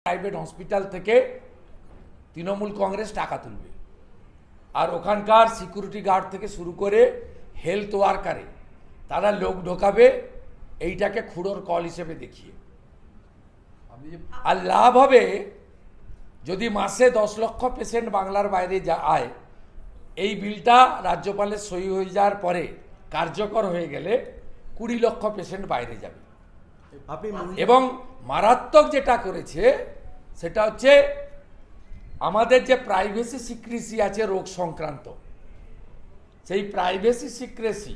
Private hospital থেকে তৃণমূল কংগ্রেস টাকা তুলবে, আর ওখানকার সিকিউরিটি গার্ড থেকে শুরু করে হেলথ ওয়ার্কারে তারা লোক ঢোকাবে এইটাকে খুঁড়োর কল হিসেবে দেখিয়ে। আর লাভ হবে যদি মাসে 10 লক্ষ পেশেন্ট বাংলার বাইরে যায়, এই বিলটা রাজ্যপালের সই হয়ে যাওয়ার পরে কার্যকর হয়ে গেলে 20 লক্ষ পেশেন্ট বাইরে যাবে। এবং মারাত্মক যেটা করেছে সেটা হচ্ছে আমাদের যে প্রাইভেসি সিক্রেসি আছে রোগ সংক্রান্ত, সেই প্রাইভেসি সিক্রেসি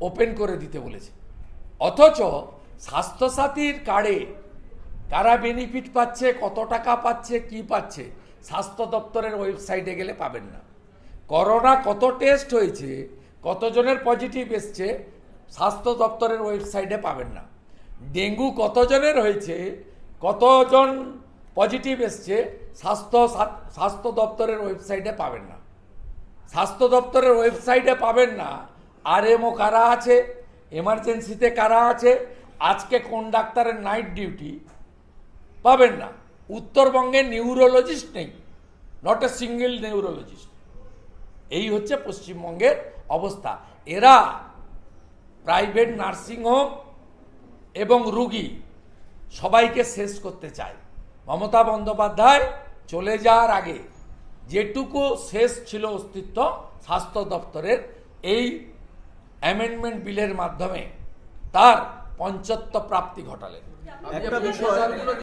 ওপেন করে দিতে বলেছে। অথচ স্বাস্থ্যসাথীর কার্ডে কারা বেনিফিট পাচ্ছে, কত টাকা পাচ্ছে, কি পাচ্ছে, স্বাস্থ্য দপ্তরের ওয়েবসাইটে গেলে পাবেন না। করোনা কত টেস্ট হয়েছে, কতজনের পজিটিভ এসছে, স্বাস্থ্য দপ্তরের ওয়েবসাইটে পাবেন না। ডেঙ্গু কতজনের হয়েছে, কতজন পজিটিভ এসছে, স্বাস্থ্য দপ্তরের ওয়েবসাইটে পাবেন না। স্বাস্থ্য দপ্তরের ওয়েবসাইটে পাবেন না আরএমও কারা আছে, এমার্জেন্সিতে কারা আছে, আজকে কোন ডাক্তারের নাইট ডিউটি পাবেন না। উত্তরবঙ্গে নিউরোলজিস্ট নেই, নট এ সিঙ্গেল নিউরোলজিস্ট। এই হচ্ছে পশ্চিমবঙ্গের অবস্থা। এরা প্রাইভেট নার্সিংহোম এবং রুগী সবাইকে শেষ করতে চায়। মমতা বন্দ্যোপাধ্যায় চলে যাওয়ার আগে যেটুকু শেষ ছিল অস্তিত্ব স্বাস্থ্য দপ্তরের, এই অ্যামেন্ডমেন্ট বিলের মাধ্যমে তার পঞ্চত্ব প্রাপ্তি ঘটালেন। একটা বিষয়